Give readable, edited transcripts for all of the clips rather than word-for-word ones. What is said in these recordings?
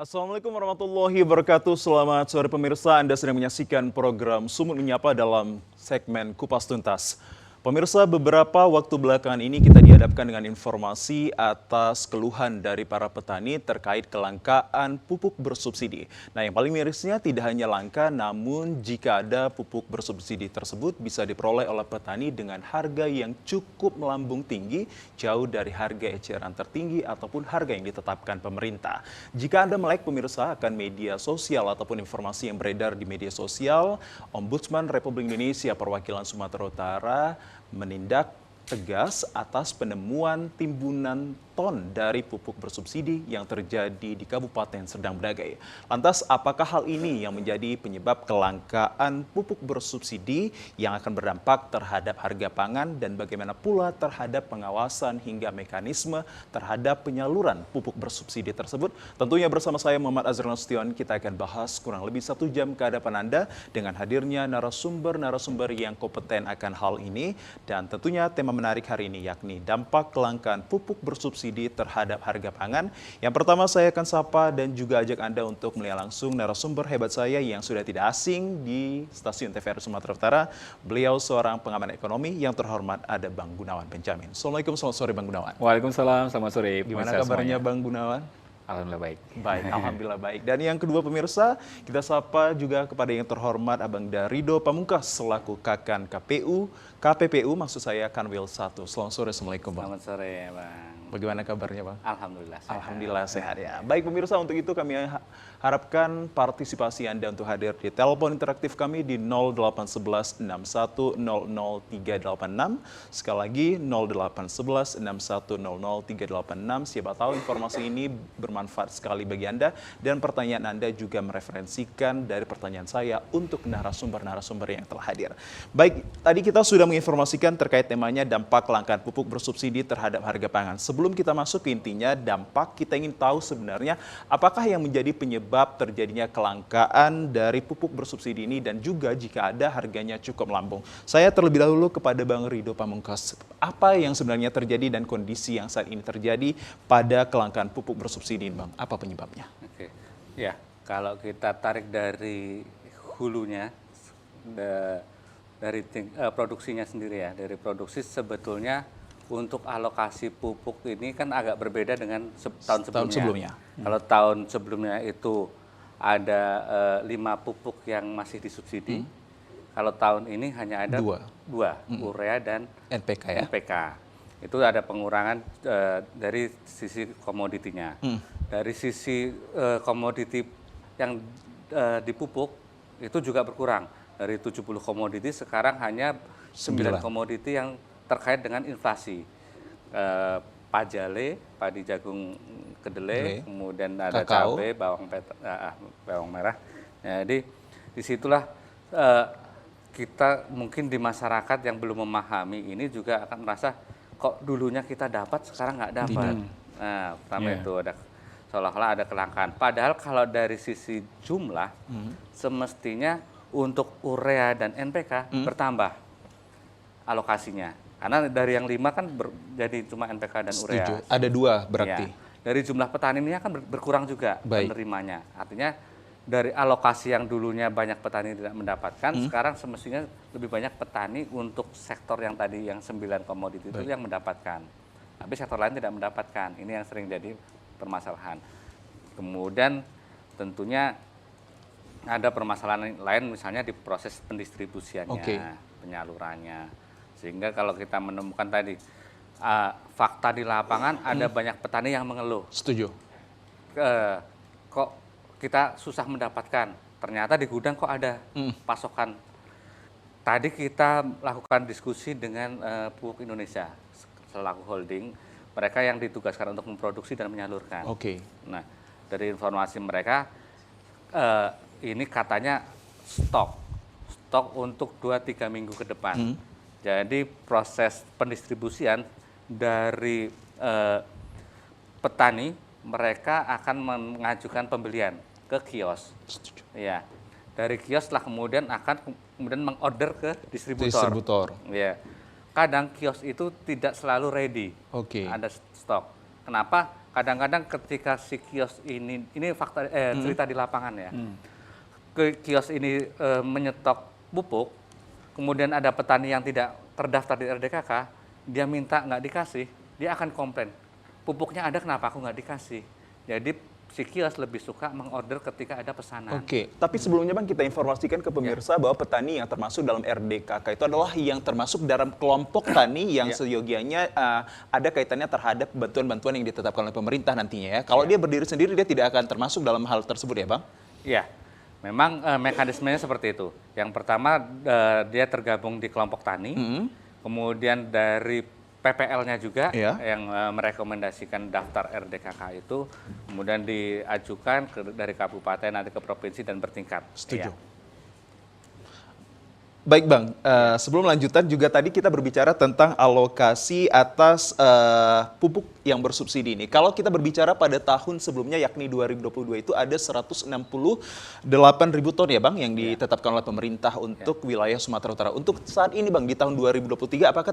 Assalamualaikum warahmatullahi wabarakatuh. Selamat sore pemirsa, Anda sedang menyaksikan program Sumut Menyapa dalam segmen Kupas Tuntas. Pemirsa, beberapa waktu belakangan ini kita dihadapkan dengan informasi atas keluhan dari para petani terkait kelangkaan pupuk bersubsidi. Nah, yang paling mirisnya tidak hanya langka, namun jika ada pupuk bersubsidi tersebut bisa diperoleh oleh petani dengan harga yang cukup melambung tinggi, jauh dari harga eceran tertinggi ataupun harga yang ditetapkan pemerintah. Jika Anda melek pemirsa akan media sosial ataupun informasi yang beredar di media sosial, Ombudsman Republik Indonesia Perwakilan Sumatera Utara menindak tegas atas penemuan timbunan ton dari pupuk bersubsidi yang terjadi di Kabupaten Serdang Bedagai. Lantas, apakah hal ini yang menjadi penyebab kelangkaan pupuk bersubsidi yang akan berdampak terhadap harga pangan dan bagaimana pula terhadap pengawasan hingga mekanisme terhadap penyaluran pupuk bersubsidi tersebut? Tentunya bersama saya Muhammad Azhar Nasution, kita akan bahas kurang lebih 1 jam ke hadapan Anda dengan hadirnya narasumber-narasumber yang kompeten akan hal ini, dan tentunya tema menarik hari ini yakni dampak kelangkaan pupuk bersubsidi terhadap harga pangan. Yang pertama saya akan sapa dan juga ajak Anda untuk melihat langsung narasumber hebat saya yang sudah tidak asing di stasiun TVRI Sumatera Utara. Beliau seorang pengamat ekonomi yang terhormat, ada Bang Gunawan Benjamin. Assalamualaikum, selamat sore Bang Gunawan. Waalaikumsalam, selamat sore. Gimana kabarnya Bang Gunawan? Alhamdulillah baik. Baik, alhamdulillah baik. Dan yang kedua pemirsa, kita sapa juga kepada yang terhormat Abang Rido Pamungkas selaku Kakan KPPU maksud saya Kanwil 1. Selamat sore, Assalamualaikum Bang. Selamat sore Bang. Bagaimana kabarnya Bang? Alhamdulillah sehat. Alhamdulillah sehat ya. Baik pemirsa, untuk itu kami harapkan partisipasi Anda untuk hadir di telepon interaktif kami di 0811 61 00 386. Sekali lagi 0811 61 00 386. Siapa tahu informasi ini bermanfaat sekali bagi Anda dan pertanyaan Anda juga mereferensikan dari pertanyaan saya untuk narasumber-narasumber yang telah hadir. Baik, tadi kita sudah menginformasikan terkait temanya dampak kelangkaan pupuk bersubsidi terhadap harga pangan. Sebelum kita masuk ke intinya dampak, kita ingin tahu sebenarnya apakah yang menjadi penyebab terjadinya kelangkaan dari pupuk bersubsidi ini dan juga jika ada harganya cukup melambung. Saya terlebih dahulu kepada Bang Rido Pamungkas. Apa yang sebenarnya terjadi dan kondisi yang saat ini terjadi pada kelangkaan pupuk bersubsidi ini, Bang? Apa penyebabnya? Oke. Ya, kalau kita tarik dari hulunya, dari produksinya sendiri ya, dari produksi sebetulnya untuk alokasi pupuk ini kan agak berbeda dengan tahun sebelumnya. Kalau tahun sebelumnya itu ada 5 pupuk yang masih disubsidi. Kalau tahun ini hanya ada dua, urea dan NPK. Itu ada pengurangan dari sisi komoditinya. Dari sisi komoditi yang dipupuk itu juga berkurang. Dari 70 komoditi sekarang hanya 9 komoditi yang terkait dengan inflasi. Pajale, padi jagung kedelai, kemudian ada cabai, bawang merah. Jadi disitulah kita mungkin di masyarakat yang belum memahami ini juga akan merasa kok dulunya kita dapat sekarang nggak dapat. Nah, pertama itu ada seolah-olah ada kelangkaan. Padahal kalau dari sisi jumlah semestinya untuk urea dan NPK bertambah alokasinya. Karena dari yang 5 kan jadi cuma NPK dan urea. Setuju. Ada 2 berarti. Ya. Dari jumlah petani ini kan berkurang juga penerimanya. Artinya dari alokasi yang dulunya banyak petani tidak mendapatkan, sekarang semestinya lebih banyak petani untuk sektor yang tadi yang 9 komoditi itu yang mendapatkan. Tapi sektor lain tidak mendapatkan. Ini yang sering jadi permasalahan. Kemudian tentunya ada permasalahan lain misalnya di proses pendistribusiannya, penyalurannya. Sehingga kalau kita menemukan tadi fakta di lapangan ada banyak petani yang mengeluh. Setuju. Kok kita susah mendapatkan, ternyata di gudang kok ada pasokan. Tadi kita lakukan diskusi dengan Pupuk Indonesia selaku holding, mereka yang ditugaskan untuk memproduksi dan menyalurkan. Nah, dari informasi mereka ini katanya stok untuk 2-3 minggu ke depan. Jadi proses pendistribusian dari petani, mereka akan mengajukan pembelian ke kios. Ya, dari kios lah kemudian akan mengorder ke distributor. Ya, kadang kios itu tidak selalu ready. Ada stok. Kenapa? kadang-kadang ketika si kios ini fakta cerita di lapangan ya, kios ini menyetok pupuk, kemudian ada petani yang tidak terdaftar di RDKK, dia minta nggak dikasih, dia akan komplain, pupuknya ada kenapa aku nggak dikasih. Jadi si kios lebih suka mengorder ketika ada pesanan. Oke, tapi sebelumnya Bang kita informasikan ke pemirsa bahwa petani yang termasuk dalam RDKK itu adalah yang termasuk dalam kelompok tani yang seyogianya ada kaitannya terhadap bantuan-bantuan yang ditetapkan oleh pemerintah nantinya ya. Kalau dia berdiri sendiri dia tidak akan termasuk dalam hal tersebut ya Bang? Iya, memang mekanismenya seperti itu. Yang pertama dia tergabung di kelompok tani, kemudian dari PPL-nya juga yang merekomendasikan daftar RDKK itu, kemudian diajukan dari kabupaten nanti ke provinsi dan bertingkat. Setuju. Baik Bang, sebelum lanjutan juga tadi kita berbicara tentang alokasi atas pupuk yang bersubsidi ini. Kalau kita berbicara pada tahun sebelumnya yakni 2022 itu ada 168.000 ton ya Bang yang ditetapkan oleh pemerintah untuk wilayah Sumatera Utara. Untuk saat ini Bang di tahun 2023 apakah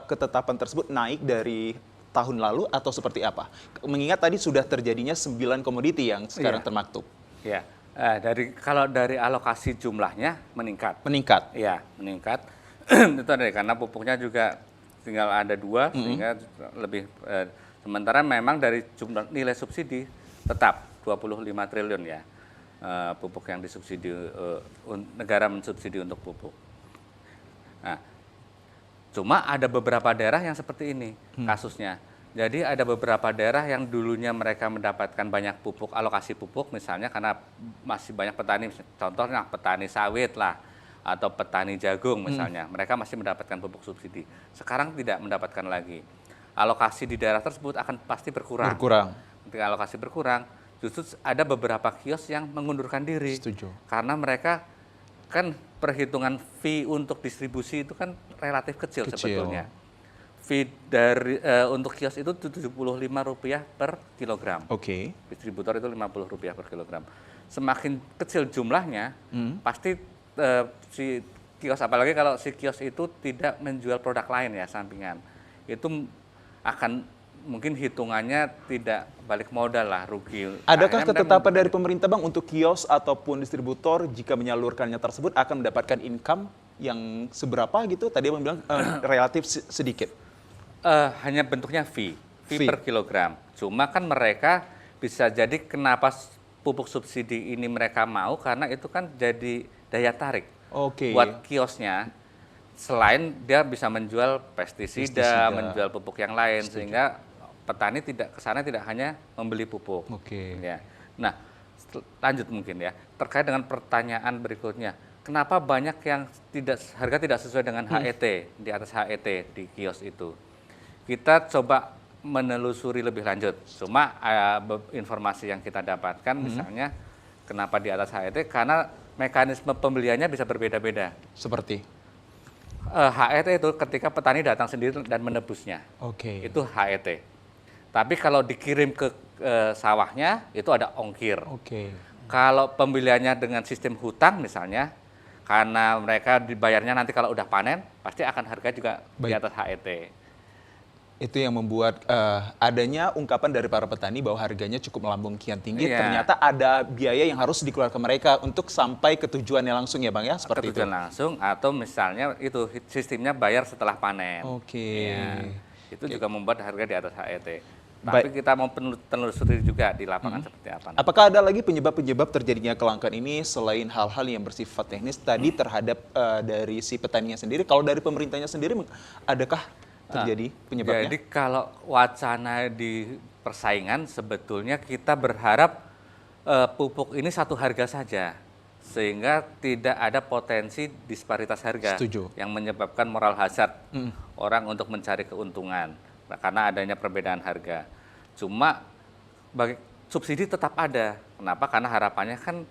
ketetapan tersebut naik dari tahun lalu atau seperti apa? Mengingat tadi sudah terjadinya 9 komoditi yang sekarang termaktub. Ya. Kalau dari alokasi jumlahnya meningkat. Meningkat? Iya, meningkat. Itu ada karena pupuknya juga tinggal ada 2, sehingga lebih. Sementara memang dari jumlah nilai subsidi tetap 25 triliun ya, pupuk yang disubsidi, negara mensubsidi untuk pupuk. Nah, cuma ada beberapa daerah yang seperti ini kasusnya. Jadi ada beberapa daerah yang dulunya mereka mendapatkan banyak pupuk, alokasi pupuk misalnya karena masih banyak petani, contohnya petani sawit lah, atau petani jagung misalnya, mereka masih mendapatkan pupuk subsidi. Sekarang tidak mendapatkan lagi. Alokasi di daerah tersebut akan pasti berkurang. Ketika alokasi berkurang, justru ada beberapa kios yang mengundurkan diri. Setuju. Karena mereka kan perhitungan fee untuk distribusi itu kan relatif kecil. Sebetulnya. Fee untuk kios itu Rp75 per kilogram. Oke. Distributor itu Rp50 per kilogram. Semakin kecil jumlahnya, pasti si kios, apalagi kalau si kios itu tidak menjual produk lain ya, sampingan. Itu akan mungkin hitungannya tidak balik modal lah, rugi. Adakah ketetapan dari pemerintah Bang untuk kios ataupun distributor jika menyalurkannya tersebut akan mendapatkan income yang seberapa gitu? Tadi Abang bilang relatif sedikit. Hanya bentuknya fee per kilogram. Cuma kan mereka bisa jadi kenapa pupuk subsidi ini mereka mau, karena itu kan jadi daya tarik buat kiosnya. Selain dia bisa menjual pestisida, menjual pupuk yang lain, sehingga petani kesana tidak hanya membeli pupuk. Ya. Nah, lanjut mungkin ya, terkait dengan pertanyaan berikutnya. Kenapa banyak yang harga tidak sesuai dengan HET, di atas HET di kios itu? Kita coba menelusuri lebih lanjut. Cuma informasi yang kita dapatkan misalnya kenapa di atas HET, karena mekanisme pembeliannya bisa berbeda-beda. Seperti? HET itu ketika petani datang sendiri dan menebusnya. Itu HET. Tapi kalau dikirim ke sawahnya itu ada ongkir. Kalau pembeliannya dengan sistem hutang misalnya, karena mereka dibayarnya nanti kalau udah panen, pasti akan harga juga di atas HET. Itu yang membuat adanya ungkapan dari para petani bahwa harganya cukup melambung kian tinggi. Ternyata ada biaya yang harus dikeluarkan mereka untuk sampai ke tujuannya langsung ya Bang ya? Seperti tujuan langsung, atau misalnya itu sistemnya bayar setelah panen. Itu juga membuat harga di atas HET. Tapi kita mau telusuri juga di lapangan seperti apa. Apakah ada lagi penyebab-penyebab terjadinya kelangkaan ini selain hal-hal yang bersifat teknis tadi terhadap dari si petaninya sendiri? Kalau dari pemerintahnya sendiri, adakah terjadi penyebabnya? Jadi kalau wacana di persaingan sebetulnya kita berharap pupuk ini satu harga saja, sehingga tidak ada potensi disparitas harga yang menyebabkan moral hazard orang untuk mencari keuntungan karena adanya perbedaan harga. Cuma subsidi tetap ada. Kenapa? Karena harapannya kan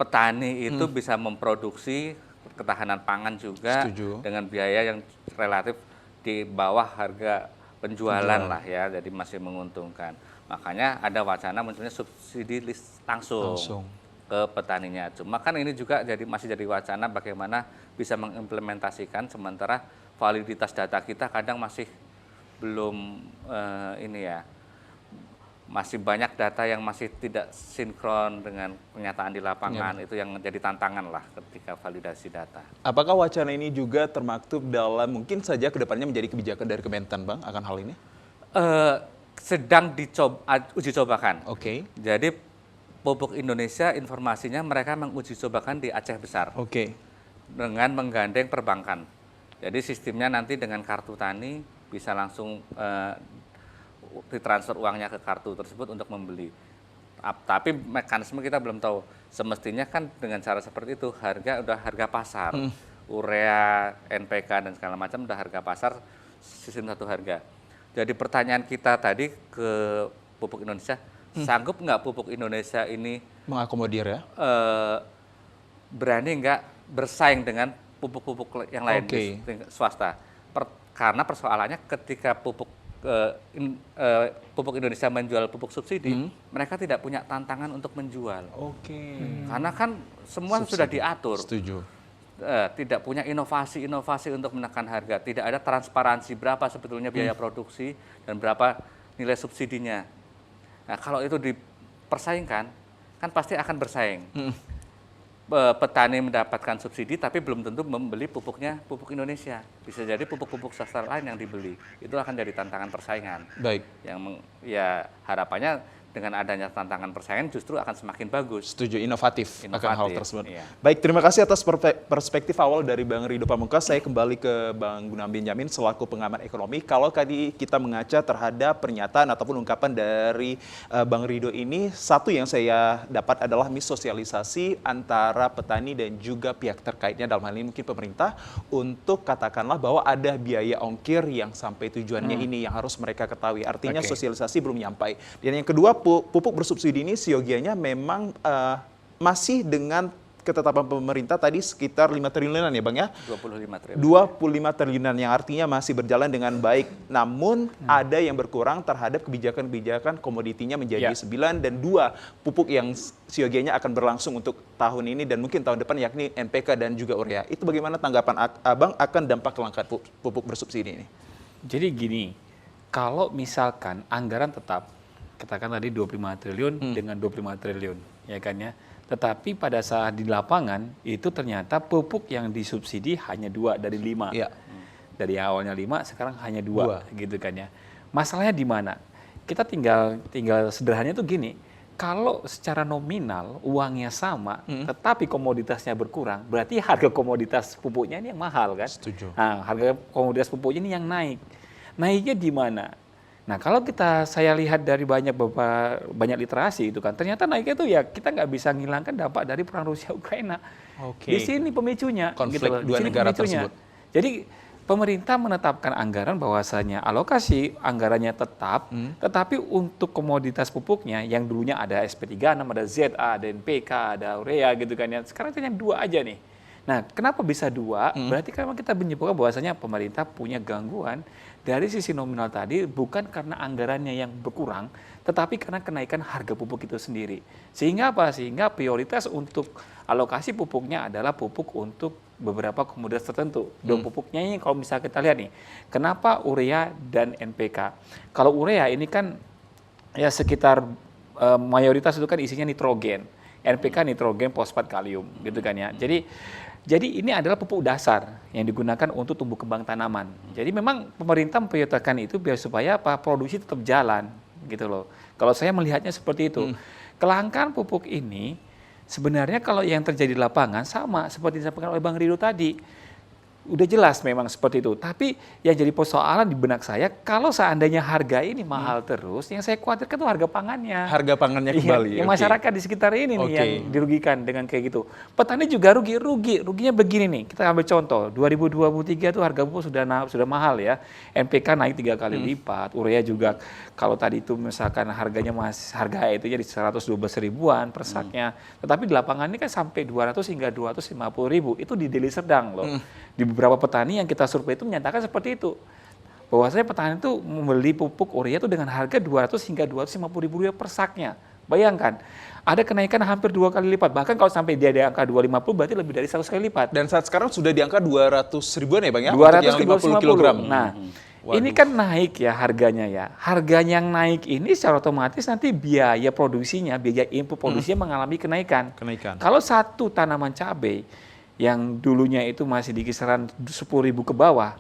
petani itu bisa memproduksi ketahanan pangan juga dengan biaya yang relatif di bawah harga penjualan lah ya, jadi masih menguntungkan. Makanya ada wacana munculnya subsidi langsung ke petaninya. Cuma kan ini juga masih jadi wacana bagaimana bisa mengimplementasikan, sementara validitas data kita kadang masih belum masih banyak data yang masih tidak sinkron dengan kenyataan di lapangan. Itu yang menjadi tantangan lah ketika validasi data. Apakah wacana ini juga termaktub dalam mungkin saja kedepannya menjadi kebijakan dari Kementan, Bang, akan hal ini? Sedang uji cobakan. Oke. Jadi Pupuk Indonesia informasinya mereka menguji cobakan di Aceh Besar. Oke. Dengan menggandeng perbankan. Jadi sistemnya nanti dengan kartu tani bisa langsung ditransfer uangnya ke kartu tersebut untuk membeli. Tapi mekanisme kita belum tahu. Semestinya kan dengan cara seperti itu udah harga pasar. Urea, NPK dan segala macam udah harga pasar, sistem satu harga. Jadi pertanyaan kita tadi ke Pupuk Indonesia, sanggup nggak Pupuk Indonesia ini mengakomodir ya? Berani nggak bersaing dengan pupuk-pupuk yang lain di swasta? Karena persoalannya ketika Pupuk Indonesia menjual pupuk subsidi, mereka tidak punya tantangan untuk menjual. Karena kan semua subsidi sudah diatur. Setuju. Tidak punya inovasi-inovasi untuk menekan harga. Tidak ada transparansi berapa sebetulnya biaya produksi dan berapa nilai subsidinya. Nah, kalau itu dipersaingkan, kan pasti akan bersaing. Petani mendapatkan subsidi tapi belum tentu membeli pupuknya pupuk Indonesia. Bisa jadi pupuk-pupuk sastra lain yang dibeli. Itu akan jadi tantangan persaingan. Baik. Yang harapannya dengan adanya tantangan persaingan justru akan semakin bagus. Setuju, inovatif akan hal tersebut. Iya. Baik, terima kasih atas perspektif awal dari Bang Ridho Pamungkas. Saya kembali ke Bang Gunawan Benyamin selaku pengamat ekonomi. Kalau tadi kita mengaca terhadap pernyataan ataupun ungkapan dari Bang Ridho ini, satu yang saya dapat adalah missosialisasi antara petani dan juga pihak terkaitnya, dalam hal ini mungkin pemerintah, untuk katakanlah bahwa ada biaya ongkir yang sampai tujuannya ini yang harus mereka ketahui. Artinya sosialisasi belum nyampai. Dan yang kedua, pupuk bersubsidi ini siogianya memang masih dengan ketetapan pemerintah tadi sekitar 5 triliunan ya Bang ya? 25 triliun. 25 triliunan yang artinya masih berjalan dengan baik. Namun ada yang berkurang terhadap kebijakan-kebijakan komoditinya menjadi 9 dan 2 pupuk yang siogianya akan berlangsung untuk tahun ini dan mungkin tahun depan, yakni NPK dan juga urea. Itu bagaimana tanggapan Abang akan dampak kelangkaan pupuk bersubsidi ini? Jadi gini, kalau misalkan anggaran tetap katakan tadi 25 triliun dengan 25 triliun, ya kan ya. Tetapi pada saat di lapangan itu ternyata pupuk yang disubsidi hanya 2 dari 5. Ya. Dari awalnya 5, sekarang hanya 2 gitu kan ya. Masalahnya di mana? Kita tinggal sederhananya tuh gini. Kalau secara nominal uangnya sama, tetapi komoditasnya berkurang, berarti harga komoditas pupuknya ini yang mahal kan? Setuju. Nah, harga komoditas pupuknya ini yang naik. Naiknya di mana? Nah, kalau saya lihat dari banyak literasi itu kan, ternyata naiknya itu ya kita nggak bisa menghilangkan dampak dari perang Rusia Ukraina. Di sini pemicunya. Konflik gitu loh. dua negara tersebut. Jadi pemerintah menetapkan anggaran bahwasanya alokasi anggarannya tetap, tetapi untuk komoditas pupuknya yang dulunya ada SP36, ada ZA, ada NPK, ada urea gitu kan ya. Sekarang hanya 2 aja nih. Nah, kenapa bisa 2? Berarti kan kita menyebutkan bahwasanya pemerintah punya gangguan dari sisi nominal tadi bukan karena anggarannya yang berkurang, tetapi karena kenaikan harga pupuk itu sendiri. Sehingga apa? Sehingga prioritas untuk alokasi pupuknya adalah pupuk untuk beberapa komoditas tertentu. Dan pupuknya ini kalau misalnya kita lihat nih, kenapa urea dan NPK? Kalau urea ini kan ya sekitar mayoritas itu kan isinya nitrogen. NPK nitrogen, fosfat, kalium gitu kan ya. Jadi ini adalah pupuk dasar yang digunakan untuk tumbuh kembang tanaman. Jadi memang pemerintah memprioritaskan itu biar supaya produksi tetap jalan gitu loh. Kalau saya melihatnya seperti itu. Kelangkaan pupuk ini sebenarnya kalau yang terjadi di lapangan sama seperti disampaikan oleh Bang Ridho tadi. Udah jelas memang seperti itu. Tapi yang jadi persoalan di benak saya, kalau seandainya harga ini mahal terus, yang saya khawatirkan itu harga pangannya. Harga pangannya kembali. Yang masyarakat di sekitar ini nih yang dirugikan dengan kayak gitu. Petani juga ruginya begini nih. Kita ambil contoh, 2023 itu harga pupuk sudah mahal ya. NPK naik 3 kali lipat, urea juga kalau tadi itu misalkan harganya harga itu jadi 112 ribuan per saknya. Tetapi di lapangan ini kan sampai 200 hingga 250 ribu. Itu di Deli Serdang loh. Di beberapa petani yang kita survei itu menyatakan seperti itu. Bahwasanya petani itu membeli pupuk urea itu dengan harga 200 hingga 250 ribu rupiah per saknya. Bayangkan, ada kenaikan hampir 2 kali lipat. Bahkan kalau sampai dia di angka 250 berarti lebih dari 100 kali lipat. Dan saat sekarang sudah di angka 200 ribuan ya Bang ya? 200 yang 50 kg. Nah, Ini kan naik ya harganya ya. Harganya yang naik ini secara otomatis nanti biaya produksinya, biaya input produksinya mengalami kenaikan. Kalau satu tanaman cabai yang dulunya itu masih di kisaran 10.000 ke bawah,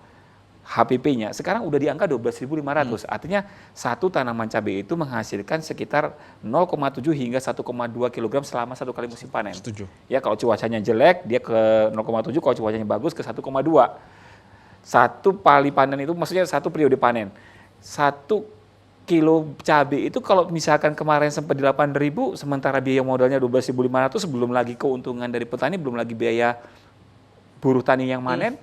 HPP-nya sekarang udah di angka 12.500. Artinya satu tanaman cabai itu menghasilkan sekitar 0,7 hingga 1,2 kg selama satu kali musim panen. Setuju. Ya kalau cuacanya jelek dia ke 0,7, kalau cuacanya bagus ke 1,2. Satu kali panen itu maksudnya satu periode panen. 1 kilo cabai itu kalau misalkan kemarin sempat di 8.000, sementara biaya modalnya 12.500, belum lagi keuntungan dari petani, belum lagi biaya buruh tani yang manen,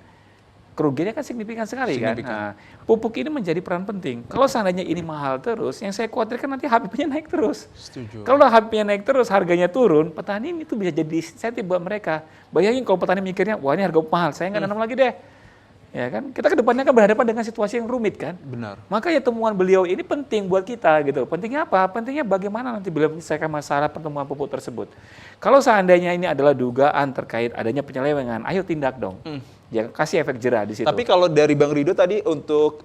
kerugiannya kan signifikan sekali kan. Nah, pupuk ini menjadi peran penting. Kalau seandainya ini mahal terus, yang saya khawatirkan nanti HPP-nya naik terus. Setuju. Kalau HPP-nya naik terus, harganya turun, petani itu bisa jadi insentif buat mereka. Bayangin kalau petani mikirnya, wah ini harga mahal, saya nggak nanam lagi deh. Ya kan, kita ke depannya kan berhadapan dengan situasi yang rumit kan. Benar. Makanya temuan beliau ini penting buat kita gitu. Pentingnya apa? Pentingnya bagaimana nanti beliau menyelesaikan masalah pertemuan pupuk tersebut. Kalau seandainya ini adalah dugaan terkait adanya penyelewengan, ayo tindak dong. Ya kasih efek jerah di situ. Tapi kalau dari Bang Rido tadi untuk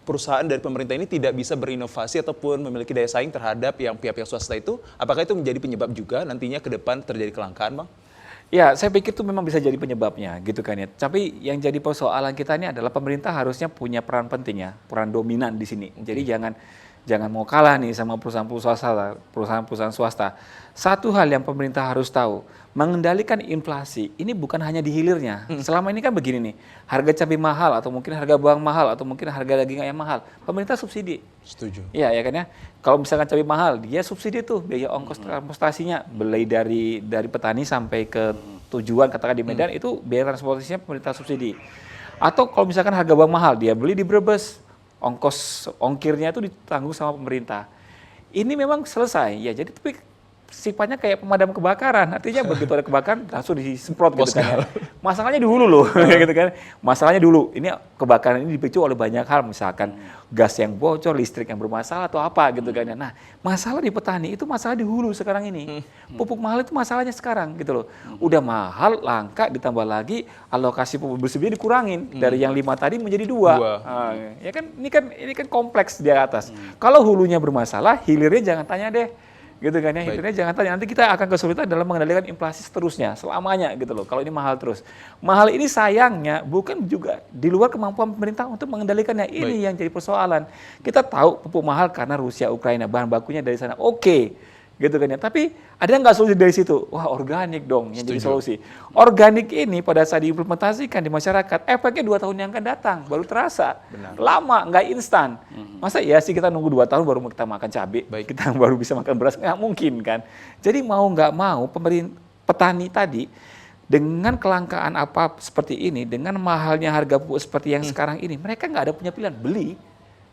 perusahaan dari pemerintah ini tidak bisa berinovasi ataupun memiliki daya saing terhadap yang pihak-pihak swasta itu, apakah itu menjadi penyebab juga nantinya ke depan terjadi kelangkaan, Bang? Ya, saya pikir itu memang bisa jadi penyebabnya, gitu kan ya. Tapi yang jadi persoalan kita ini adalah pemerintah harusnya punya peran penting ya, peran dominan di sini. Jadi jangan mau kalah nih sama perusahaan-perusahaan swasta. Satu hal yang pemerintah harus tahu, mengendalikan inflasi ini bukan hanya di hilirnya. Selama ini kan begini nih, harga cabai mahal atau mungkin harga bawang mahal atau mungkin harga daging ayam mahal, pemerintah subsidi. Setuju. Iya ya kan ya. Kalau misalkan cabai mahal, dia subsidi tuh biaya ongkos transportasinya, beli dari petani sampai ke tujuan katakan di Medan itu biaya transportasinya pemerintah subsidi. Atau kalau misalkan harga bawang mahal, dia beli di Brebes, ongkirnya itu ditanggung sama pemerintah. Ini memang selesai ya. Jadi tapi sifatnya kayak pemadam kebakaran, artinya begitu ada kebakaran langsung disemprot gitu kan ya. Masalahnya di hulu loh, gitu kan. Masalahnya dulu, ini kebakaran ini dipicu oleh banyak hal, misalkan gas yang bocor, listrik yang bermasalah atau apa gitu kan ya. Nah, masalah di petani itu masalah di hulu sekarang ini. Pupuk mahal itu masalahnya sekarang gitu loh. Udah mahal, langka, ditambah lagi alokasi pupuk bersubsidi dikurangin dari yang 5 tadi menjadi 2. Nah, ya kan ini kan kompleks di atas. Kalau hulunya bermasalah, hilirnya jangan tanya deh. Gitu kan ya, intinya jangan tanya, nanti kita akan kesulitan dalam mengendalikan inflasi seterusnya, selamanya gitu loh, kalau ini mahal terus. Mahal ini sayangnya bukan juga di luar kemampuan pemerintah untuk mengendalikannya, ini yang jadi persoalan. Kita tahu pupuk mahal karena Rusia, Ukraina, bahan bakunya dari sana, oke. Gitu kan ya, tapi ada nggak solusi dari situ? Wah, organik dong yang jadi solusi. Organik ini pada saat diimplementasikan di masyarakat, efeknya 2 tahun yang akan datang, baru terasa. Benar. Lama, nggak instan. Masa ya sih kita nunggu 2 tahun baru kita makan cabai, kita baru bisa makan beras, nggak mungkin kan. Jadi mau nggak mau, petani tadi, dengan kelangkaan apa seperti ini, dengan mahalnya harga pupuk seperti yang sekarang ini, mereka nggak ada punya pilihan,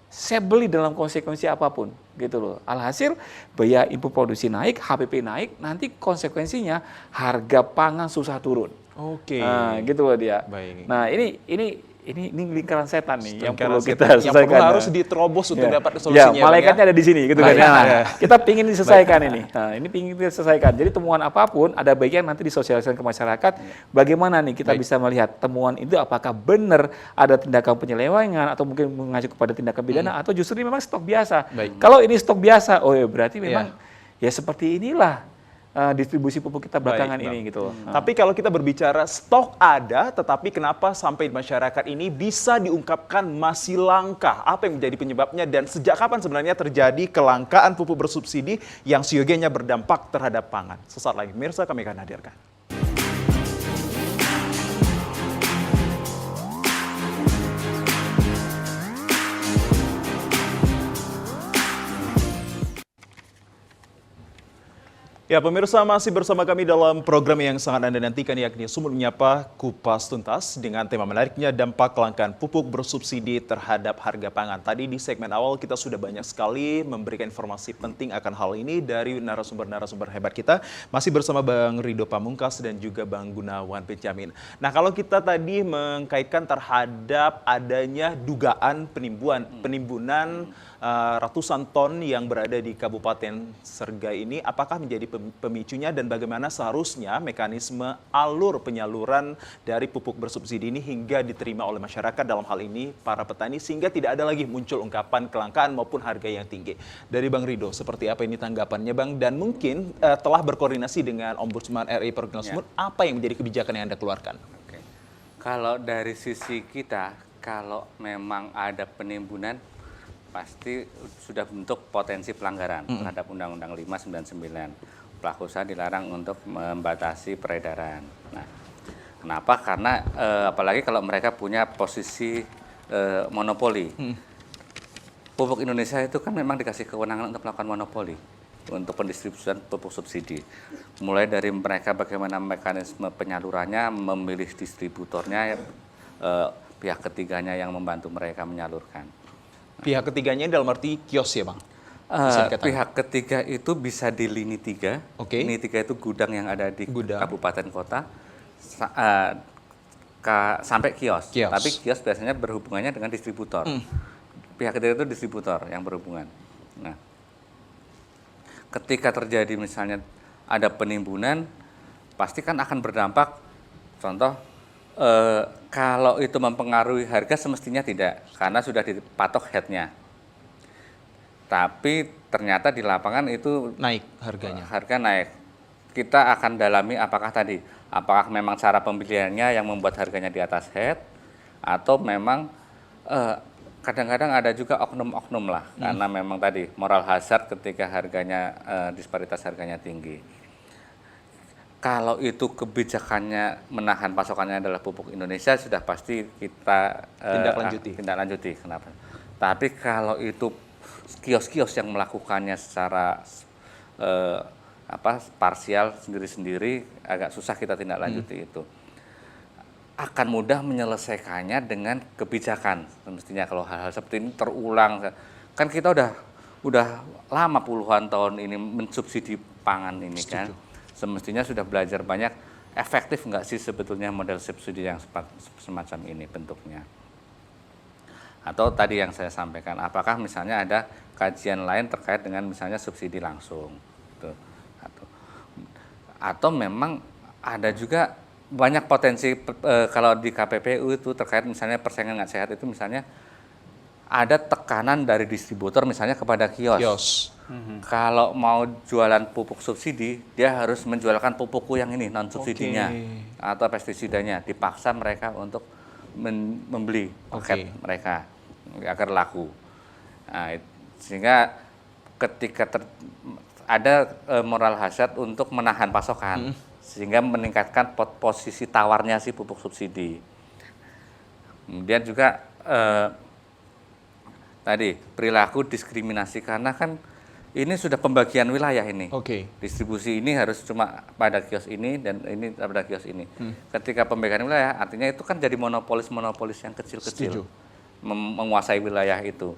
saya beli dalam konsekuensi apapun gitu loh. Alhasil biaya input produksi naik, HPP naik, nanti konsekuensinya harga pangan susah turun. Oke. Nah, gitu loh dia. Baik. Nah, ini lingkaran setan nih yang perlu kita selesaikan. yang perlu harus diterobos untuk dapat Ya, solusinya. malaikatnya ada di sini gitu kan. Nah, kita pingin diselesaikan ini. Nah, ini pingin diselesaikan. Jadi temuan apapun ada baiknya nanti disosialisasikan ke masyarakat. Bagaimana nih kita bisa melihat temuan itu apakah benar ada tindakan penyelewengan atau mungkin mengacu kepada tindakan pidana atau justru ini memang stok biasa. Kalau ini stok biasa, oh ya berarti memang ya seperti inilah distribusi pupuk kita belakangan ini gitu. Tapi kalau kita berbicara stok ada, tetapi kenapa sampai di masyarakat ini bisa diungkapkan masih langka? Apa yang menjadi penyebabnya dan sejak kapan sebenarnya terjadi kelangkaan pupuk bersubsidi yang siogianya berdampak terhadap pangan? Sesaat lagi, pemirsa kami akan hadirkan. Ya, pemirsa masih bersama kami dalam program yang sangat Anda nantikan, yakni Sumut Menyapa Kupas Tuntas dengan tema menariknya dampak kelangkaan pupuk bersubsidi terhadap harga pangan. Tadi di segmen awal kita sudah banyak sekali memberikan informasi penting akan hal ini dari narasumber-narasumber hebat kita. Masih bersama Bang Rido Pamungkas dan juga Bang Gunawan Benjamin. Nah, kalau kita tadi mengkaitkan terhadap adanya dugaan penimbunan ratusan ton yang berada di Kabupaten Sergai ini, apakah menjadi pemicunya dan bagaimana seharusnya mekanisme alur penyaluran dari pupuk bersubsidi ini hingga diterima oleh masyarakat, dalam hal ini para petani, sehingga tidak ada lagi muncul ungkapan kelangkaan maupun harga yang tinggi. Dari Bang Rido, seperti apa ini tanggapannya Bang? Dan mungkin telah berkoordinasi dengan Ombudsman RI Provinsi Sumut, apa yang menjadi kebijakan yang Anda keluarkan? Oke. Kalau dari sisi kita, kalau memang ada penimbunan, pasti sudah bentuk potensi pelanggaran terhadap Undang-Undang 599. Pelaku usaha dilarang untuk membatasi peredaran. Nah, kenapa? Karena apalagi kalau mereka punya posisi monopoli. Pupuk Indonesia itu kan memang dikasih kewenangan untuk melakukan monopoli untuk pendistribusian pupuk subsidi. Mulai dari mereka bagaimana mekanisme penyalurannya, memilih distributornya, pihak ketiganya yang membantu mereka menyalurkan. Pihak ketiganya dalam arti kios ya Bang? Bisa dikatakan. Pihak ketiga itu bisa di lini 3. Oke. Lini 3 itu gudang yang ada di kabupaten kota sampai kios. Tapi kios biasanya berhubungannya dengan distributor. Pihak ketiga itu distributor yang berhubungan. Nah, ketika terjadi misalnya ada penimbunan, pasti kan akan berdampak. Contoh, kalau itu mempengaruhi harga semestinya tidak, karena sudah dipatok headnya. Tapi ternyata di lapangan itu naik harganya. Harga naik. Kita akan dalami apakah memang cara pembeliannya yang membuat harganya di atas head, atau memang kadang-kadang ada juga oknum-oknum lah, karena memang tadi moral hazard ketika harganya disparitas harganya tinggi. Kalau itu kebijakannya menahan pasokannya adalah pupuk Indonesia, sudah pasti kita tindak lanjuti. Kenapa? Tapi kalau itu kios-kios yang melakukannya secara parsial sendiri-sendiri, agak susah kita tindak lanjuti itu. Akan mudah menyelesaikannya dengan kebijakan. Semestinya kalau hal-hal seperti ini terulang, kan kita udah lama puluhan tahun ini mensubsidi pangan ini. Setuju. Kan. Semestinya sudah belajar banyak, efektif nggak sih sebetulnya model subsidi yang semacam ini bentuknya. Atau tadi yang saya sampaikan, apakah misalnya ada kajian lain terkait dengan misalnya subsidi langsung. Gitu. Atau memang ada juga banyak potensi kalau di KPPU itu terkait misalnya persaingan nggak sehat itu, misalnya ada tekanan dari distributor misalnya kepada kios. Kalau mau jualan pupuk subsidi, dia harus menjualkan pupukku yang ini non subsidinya atau pestisidanya. Dipaksa mereka untuk membeli paket mereka agar laku. Nah, sehingga ketika ada moral hazard untuk menahan pasokan, sehingga meningkatkan posisi tawarnya si pupuk subsidi. Kemudian juga tadi perilaku diskriminasi, karena kan ini sudah pembagian wilayah ini. Distribusi ini harus cuma pada kios ini dan ini pada kios ini. Ketika pembagian wilayah, artinya itu kan jadi monopolis yang kecil-kecil menguasai wilayah itu.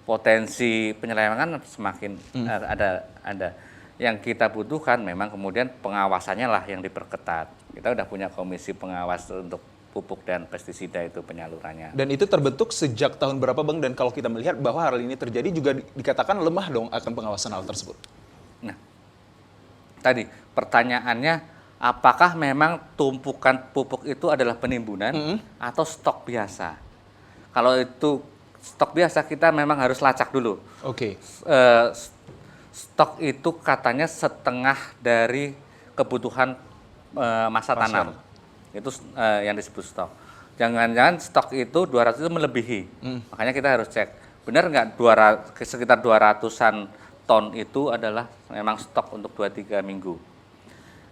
Potensi penyelewengan semakin ada. Yang kita butuhkan memang kemudian pengawasannya lah yang diperketat. Kita udah punya komisi pengawas untuk pupuk dan pestisida itu penyalurannya. Dan itu terbentuk sejak tahun berapa Bang? Dan kalau kita melihat bahwa hal ini terjadi juga dikatakan lemah dong akan pengawasan hal tersebut. Nah, tadi pertanyaannya, apakah memang tumpukan pupuk itu adalah penimbunan atau stok biasa? Kalau itu stok biasa, kita memang harus lacak dulu. Stok itu katanya setengah dari kebutuhan masa tanam. Itu yang disebut stok. Jangan-jangan stok itu 200 itu melebihi. Makanya kita harus cek, benar nggak sekitar 200-an ton itu adalah memang stok untuk 2-3 minggu.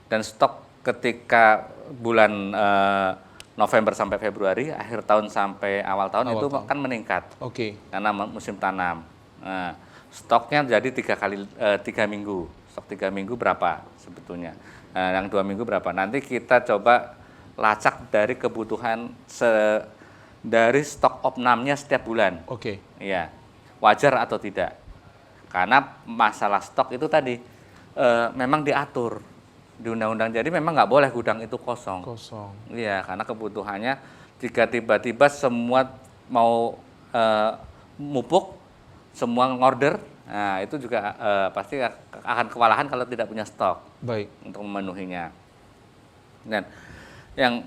Dan stok ketika bulan November sampai Februari, akhir tahun sampai awal tahun itu kan meningkat. Karena musim tanam. Nah, stoknya jadi 3 minggu. Stok 3 minggu berapa sebetulnya? Yang 2 minggu berapa? Nanti kita coba lacak dari kebutuhan dari stok opnamnya setiap bulan. Iya, wajar atau tidak? Karena masalah stok itu tadi memang diatur di undang-undang. Jadi memang nggak boleh gudang itu kosong. Iya, karena kebutuhannya jika tiba-tiba semua mau mupuk, semua ngorder, Nah, itu juga pasti akan kewalahan kalau tidak punya stok Baik. untuk memenuhinya. Dan yang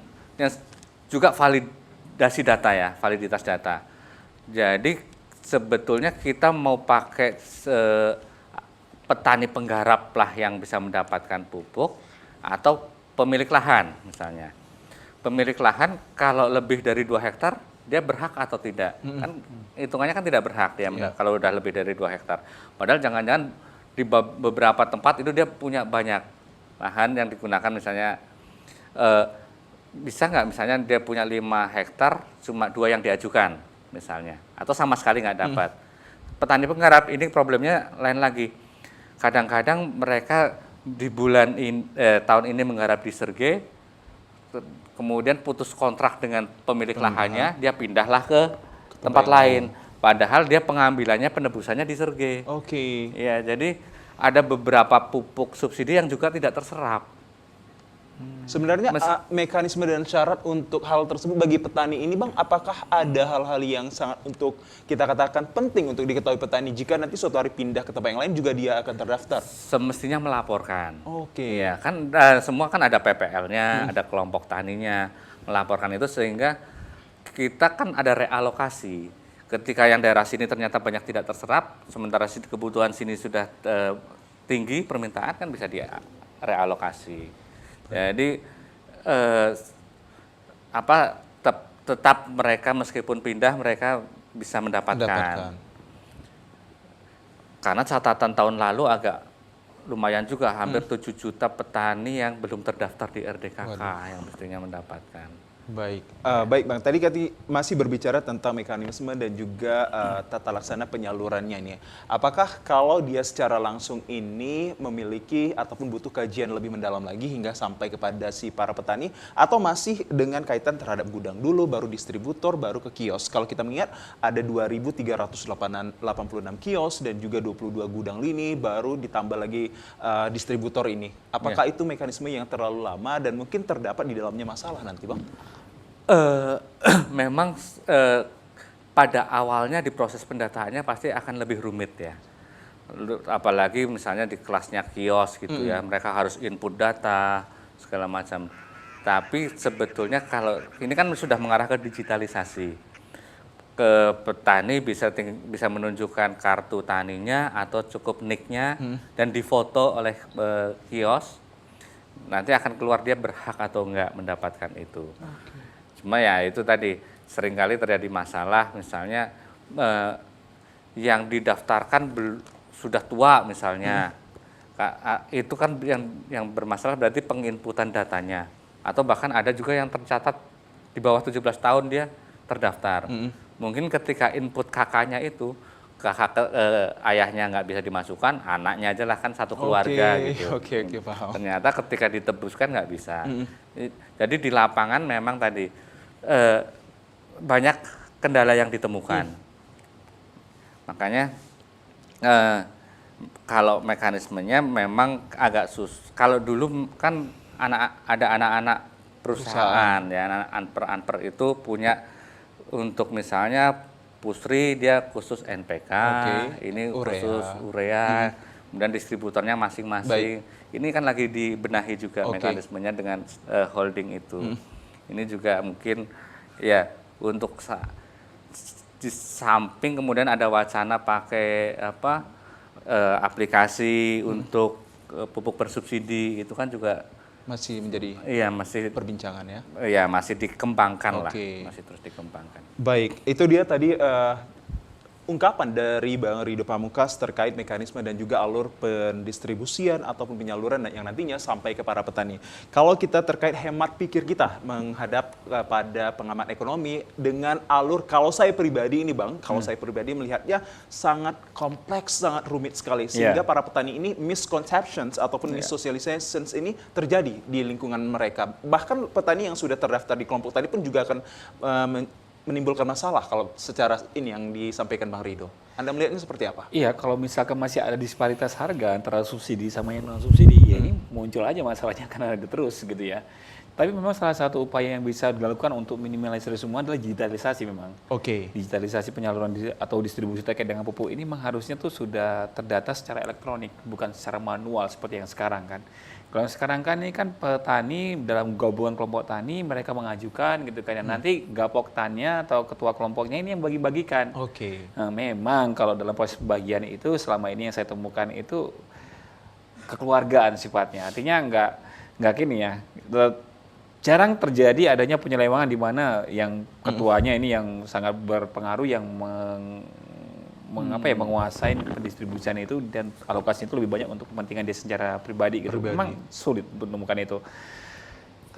juga validasi data ya, validitas data. Jadi sebetulnya kita mau pakai petani penggarap lah yang bisa mendapatkan pupuk atau pemilik lahan misalnya. Pemilik lahan kalau lebih dari 2 hektar dia berhak atau tidak? Kan hitungannya kan tidak berhak dia kalau udah lebih dari 2 hektar. Padahal jangan-jangan di beberapa tempat itu dia punya banyak lahan yang digunakan misalnya bisa nggak misalnya dia punya 5 hektar cuma 2 yang diajukan misalnya atau sama sekali nggak dapat. Petani penggarap ini problemnya lain lagi. Kadang-kadang mereka di tahun ini menggarap di Serge, kemudian putus kontrak dengan pemilik lahannya, dia pindahlah ke tempat lain. Padahal dia pengambilannya penebusannya di Serge. Oke. Ya, jadi ada beberapa pupuk subsidi yang juga tidak terserap. Sebenarnya mekanisme dan syarat untuk hal tersebut bagi petani ini Bang, apakah ada hal-hal yang sangat untuk kita katakan penting untuk diketahui petani jika nanti suatu hari pindah ke tempat yang lain juga dia akan terdaftar? Semestinya melaporkan. Oke. Iya, kan semua kan ada PPL-nya, ada kelompok taninya, melaporkan itu sehingga kita kan ada realokasi. Ketika yang daerah sini ternyata banyak tidak terserap, sementara kebutuhan sini sudah tinggi permintaan kan bisa dia realokasi. Jadi tetap mereka meskipun pindah mereka bisa mendapatkan. Karena catatan tahun lalu agak lumayan juga, hampir 7 juta petani yang belum terdaftar di RDKK yang mestinya mendapatkan. Baik, baik Bang. Tadi masih berbicara tentang mekanisme dan juga tata laksana penyalurannya ini. Apakah kalau dia secara langsung ini memiliki ataupun butuh kajian lebih mendalam lagi hingga sampai kepada si para petani, atau masih dengan kaitan terhadap gudang dulu, baru distributor, baru ke kios? Kalau kita mengingat ada 2.386 kios dan juga 22 gudang lini, baru ditambah lagi distributor ini. Apakah itu mekanisme yang terlalu lama dan mungkin terdapat di dalamnya masalah nanti Bang? Memang pada awalnya di proses pendataannya pasti akan lebih rumit ya. Apalagi misalnya di kelasnya kios gitu ya, mereka harus input data segala macam. Tapi sebetulnya kalau ini kan sudah mengarah ke digitalisasi, ke petani bisa menunjukkan kartu taninya atau cukup NIK-nya dan difoto oleh kios, nanti akan keluar dia berhak atau enggak mendapatkan itu. Cuma ya itu tadi seringkali terjadi masalah, misalnya yang didaftarkan sudah tua misalnya, itu kan yang bermasalah berarti penginputan datanya, atau bahkan ada juga yang tercatat di bawah 17 tahun dia terdaftar. Mungkin ketika input kakaknya itu ayahnya nggak bisa dimasukkan, anaknya aja lah kan satu keluarga gitu. Oke, paham. Ternyata ketika ditebuskan nggak bisa. Jadi di lapangan memang tadi banyak kendala yang ditemukan. Makanya kalau mekanismenya memang agak kalau dulu kan ada anak-anak perusahaan ya, anak anper itu punya untuk misalnya Pusri dia khusus NPK, ini khusus urea, kemudian distributornya masing-masing. Ini kan lagi dibenahi juga mekanismenya dengan holding itu. Ini juga mungkin ya untuk di samping kemudian ada wacana pakai aplikasi untuk pupuk bersubsidi, itu kan juga masih menjadi masih perbincangan ya. Iya, masih dikembangkan lah, masih terus dikembangkan. Baik, itu dia tadi ungkapan dari Bang Ridho Pamungkas terkait mekanisme dan juga alur pendistribusian ataupun penyaluran yang nantinya sampai ke para petani. Kalau kita terkait hemat pikir kita menghadap pada pengamat ekonomi dengan alur, kalau saya pribadi ini Bang, kalau saya pribadi melihatnya sangat kompleks, sangat rumit sekali. Sehingga para petani ini misconceptions ataupun missocializations ini terjadi di lingkungan mereka. Bahkan petani yang sudah terdaftar di kelompok tani pun juga akan menimbulkan masalah kalau secara ini yang disampaikan Bang Ridho. Anda melihatnya seperti apa? Iya, kalau misalkan masih ada disparitas harga antara subsidi sama yang non subsidi, ya ini muncul aja masalahnya karena ada terus gitu ya. Tapi memang salah satu upaya yang bisa dilakukan untuk minimalisir semua adalah digitalisasi memang. Oke. Digitalisasi penyaluran atau distribusi terkait dengan pupuk ini memang harusnya tuh sudah terdata secara elektronik, bukan secara manual seperti yang sekarang kan. Kalau sekarang kan ini kan petani dalam gabungan kelompok tani mereka mengajukan gitu kan. Nanti gapok tanya atau ketua kelompoknya ini yang bagi-bagikan. Oke. Nah, memang kalau dalam proses pembagian itu selama ini yang saya temukan itu kekeluargaan sifatnya. Artinya nggak gini ya. Jarang terjadi adanya penyelewengan di mana yang ketuanya ini yang sangat berpengaruh yang menguasai pendistribusian itu dan alokasinya itu lebih banyak untuk kepentingan dia secara pribadi gitu. Memang sulit untuk menemukan itu.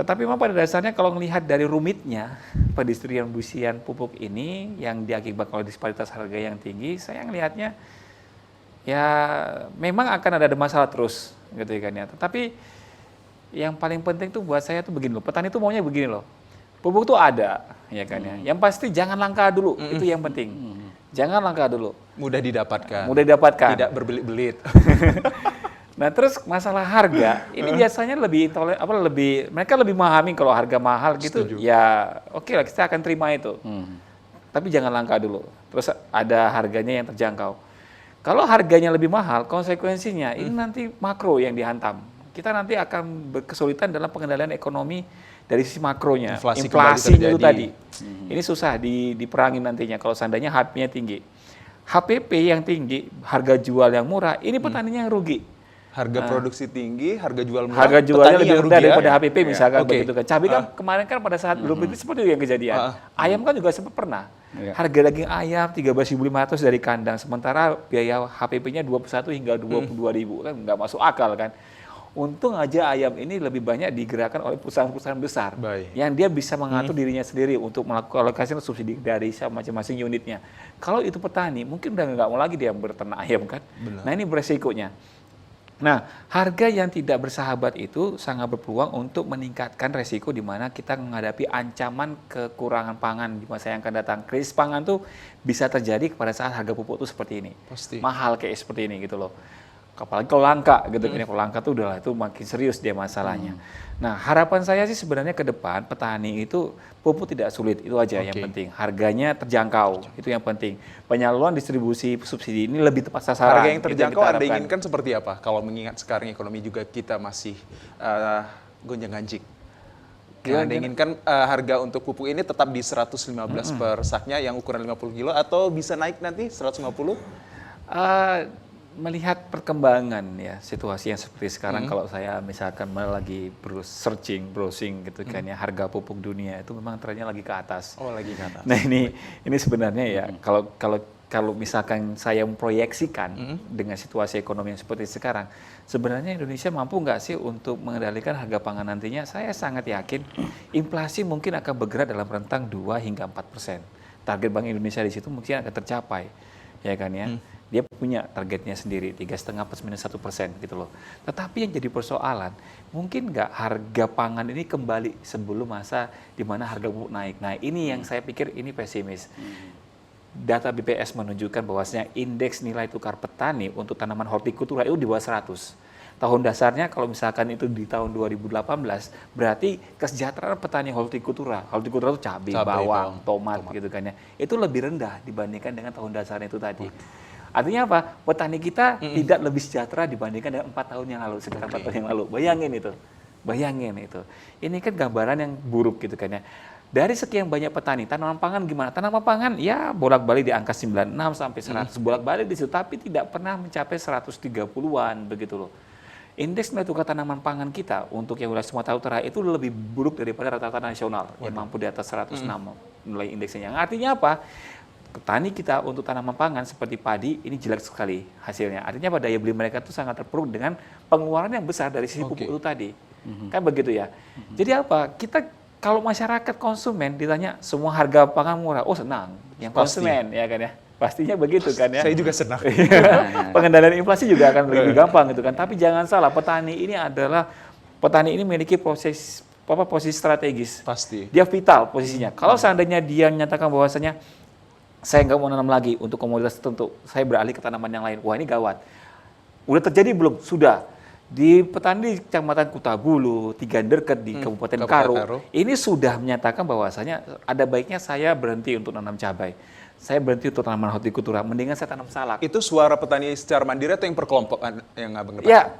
Tetapi memang pada dasarnya kalau melihat dari rumitnya pendistribusian pupuk ini yang diakibatkan oleh disparitas harga yang tinggi, saya melihatnya ya memang akan ada masalah terus gitu kan ya. Tetapi yang paling penting tuh buat saya tuh begini loh, petani tuh maunya begini loh, pupuk tuh ada, ya kan ya. Yang pasti jangan langka dulu, itu yang penting. Jangan langka dulu. Mudah didapatkan. Mudah didapatkan. Tidak berbelit-belit. Nah terus masalah harga, ini biasanya mereka lebih memahami kalau harga mahal gitu, Setuju. ya oke lah kita akan terima itu. Tapi jangan langka dulu. Terus ada harganya yang terjangkau. Kalau harganya lebih mahal, konsekuensinya ini nanti makro yang dihantam. Kita nanti akan kesulitan dalam pengendalian ekonomi dari sisi makronya, inflasi itu tadi. Ini susah diperangi nantinya kalau seandainya HP-nya tinggi. HPP yang tinggi, harga jual yang murah, ini petaninya yang rugi. Harga produksi tinggi, harga jual murah, harga jualnya lebih rendah daripada ya? HPP misalkan begitu kan. Cabai kan kemarin kan pada saat belum itu seperti itu yang kejadian. Ayam kan juga sempat pernah. Harga daging ayam 13.500 dari kandang, sementara biaya HPP-nya 21 hingga 22.000 kan nggak masuk akal kan. Untung aja ayam ini lebih banyak digerakkan oleh perusahaan-perusahaan besar yang dia bisa mengatur dirinya sendiri untuk melakukan alokasi subsidi dari masing-masing unitnya. Kalau itu petani, mungkin udah nggak mau lagi dia berternak ayam kan. Benar. Nah ini beresikonya. Nah harga yang tidak bersahabat itu sangat berpeluang untuk meningkatkan resiko di mana kita menghadapi ancaman kekurangan pangan di masa yang akan datang. Krisis pangan tuh bisa terjadi pada saat harga pupuk itu seperti ini. Pasti. Mahal kayak seperti ini gitu loh. Apalagi kalau langka gitu ini kalau langka tuh udah itu makin serius dia masalahnya. Nah harapan saya sih sebenarnya ke depan petani itu pupuk tidak sulit, itu aja yang penting. Harganya terjangkau, itu yang penting. Penyaluran distribusi subsidi ini lebih tepat sasaran. Harga yang terjangkau Anda inginkan seperti apa? Kalau mengingat sekarang ekonomi juga kita masih gonjang-ganjing. Anda inginkan harga untuk pupuk ini tetap di 115 per saknya yang ukuran 50 kilo atau bisa naik nanti 150? Melihat perkembangan ya situasi yang seperti sekarang kalau saya misalkan lagi browsing gitu kan ya harga pupuk dunia itu memang trennya lagi ke atas. Oh lagi ke atas. Nah ini sebenarnya ya kalau misalkan saya memproyeksikan dengan situasi ekonomi yang seperti sekarang, sebenarnya Indonesia mampu nggak sih untuk mengendalikan harga pangan nantinya? Saya sangat yakin inflasi mungkin akan bergerak dalam rentang 2 hingga 4%. Target Bank Indonesia di situ mungkin akan tercapai, ya kan ya. Dia punya targetnya sendiri 3,5 plus minus 1% gitu loh. Tetapi yang jadi persoalan, mungkin nggak harga pangan ini kembali sebelum masa di mana harga pupuk naik. Nah ini yang saya pikir ini pesimis. Data BPS menunjukkan bahwasanya indeks nilai tukar petani untuk tanaman hortikultura itu di bawah 100. Tahun dasarnya kalau misalkan itu di tahun 2018, berarti kesejahteraan petani hortikultura itu cabai, bawang, tomat gitu kan ya, itu lebih rendah dibandingkan dengan tahun dasarnya itu tadi. Artinya apa? Petani kita tidak lebih sejahtera dibandingkan dengan 4 tahun yang lalu, sekitar 4 tahun yang lalu. Bayangin itu. Ini kan gambaran yang buruk gitu kan ya. Dari sekian banyak petani, tanaman pangan gimana? Tanaman pangan ya bolak-balik di angka 96 sampai 100, bolak-balik di situ, tapi tidak pernah mencapai 130-an begitu loh. Indeks nilai tukar tanaman pangan kita untuk yang wilayah Sumatera Utara itu lebih buruk daripada rata-rata nasional, yang mampu di atas 106 nilai indeksnya. Yang artinya apa? Petani kita untuk tanaman pangan seperti padi ini jelek sekali hasilnya. Artinya pada daya beli mereka itu sangat terpuruk dengan pengeluaran yang besar dari sisi pupuk itu tadi. Kan begitu ya. Jadi apa? Kita kalau masyarakat konsumen ditanya semua harga pangan murah, oh senang. Yang konsumen ya kan ya. Pastinya begitu kan ya. Saya juga senang. Pengendalian inflasi juga akan lebih gampang gitu kan. Tapi jangan salah, petani ini memiliki posisi strategis. Pasti. Dia vital posisinya. Kalau seandainya dia menyatakan bahwasanya saya nggak mau nanam lagi untuk komoditas tertentu, saya beralih ke tanaman yang lain. Wah ini gawat. Udah terjadi belum? Sudah. Di petani di Kecamatan Kutabulu, Tiganderket di Kabupaten Karo, ini sudah menyatakan bahwasanya ada baiknya saya berhenti untuk nanam cabai. Saya berhenti untuk tanaman hortikultura, mendingan saya tanam salak. Itu suara petani secara mandiri atau yang per kelompok yang Abang dapat? Ya,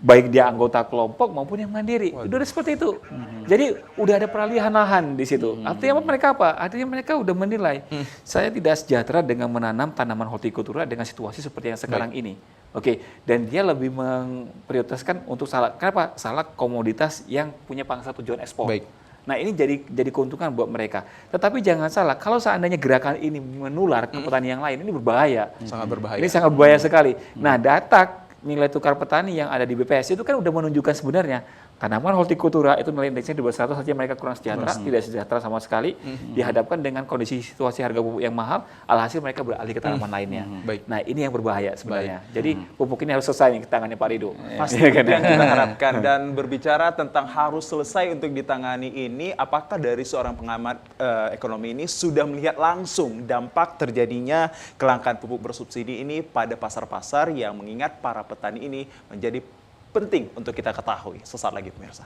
baik dia anggota kelompok maupun yang mandiri. Udah seperti itu. Jadi udah ada peralihan lahan di situ. Artinya mereka apa? Artinya mereka udah menilai saya tidak sejahtera dengan menanam tanaman hortikultura dengan situasi seperti yang sekarang ini. Oke, dan dia lebih memprioritaskan untuk salak. Kenapa? Salak komoditas yang punya pangsa tujuan ekspor. Baik. Nah, ini jadi keuntungan buat mereka. Tetapi jangan salah, kalau seandainya gerakan ini menular ke petani yang lain, ini berbahaya. Sangat berbahaya. Ini sangat berbahaya sekali. Nah, data nilai tukar petani yang ada di BPS itu kan udah menunjukkan sebenarnya tanaman hortikultura itu nilai indeksnya di bawah 100 saja mereka kurang sejahtera, tidak sejahtera sama sekali, dihadapkan dengan kondisi situasi harga pupuk yang mahal, alhasil mereka beralih ke tanaman lainnya. Baik. Nah, ini yang berbahaya sebenarnya. Jadi pupuk ini harus selesai nih ke tangannya Pak Rido. Pasti itu yang kita harapkan. Dan berbicara tentang harus selesai untuk ditangani ini, apakah dari seorang pengamat ekonomi ini sudah melihat langsung dampak terjadinya kelangkaan pupuk bersubsidi ini pada pasar-pasar yang mengingat para petani ini menjadi penting untuk kita ketahui. Sesaat lagi pemirsa.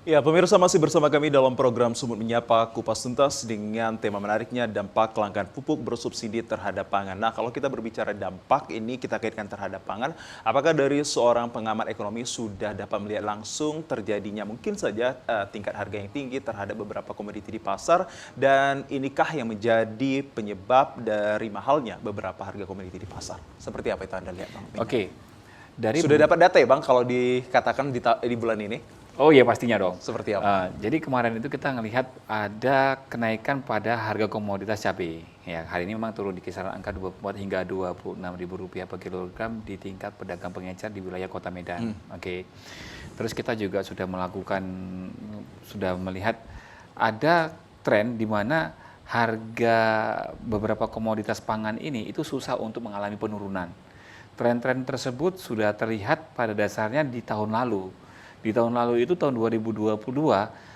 Ya, pemirsa masih bersama kami dalam program Sumut Menyapa Kupas Tuntas dengan tema menariknya dampak kelangkaan pupuk bersubsidi terhadap pangan. Nah, kalau kita berbicara dampak ini kita kaitkan terhadap pangan, apakah dari seorang pengamat ekonomi sudah dapat melihat langsung terjadinya mungkin saja tingkat harga yang tinggi terhadap beberapa komoditi di pasar, dan inikah yang menjadi penyebab dari mahalnya beberapa harga komoditi di pasar? Seperti apa itu Anda lihat, Bang? Oke. Sudah dapat data ya, Bang, kalau dikatakan di bulan ini? Oh iya, pastinya dong. Seperti apa? Jadi kemarin itu kita ngelihat ada kenaikan pada harga komoditas cabai. Ya, hari ini memang turun di kisaran angka 24 hingga Rp26.000 per kilogram di tingkat pedagang pengecer di wilayah Kota Medan. Oke. Terus kita juga sudah melihat ada tren di mana harga beberapa komoditas pangan ini itu susah untuk mengalami penurunan. Tren-tren tersebut sudah terlihat pada dasarnya di tahun lalu. Di tahun lalu itu, tahun 2022,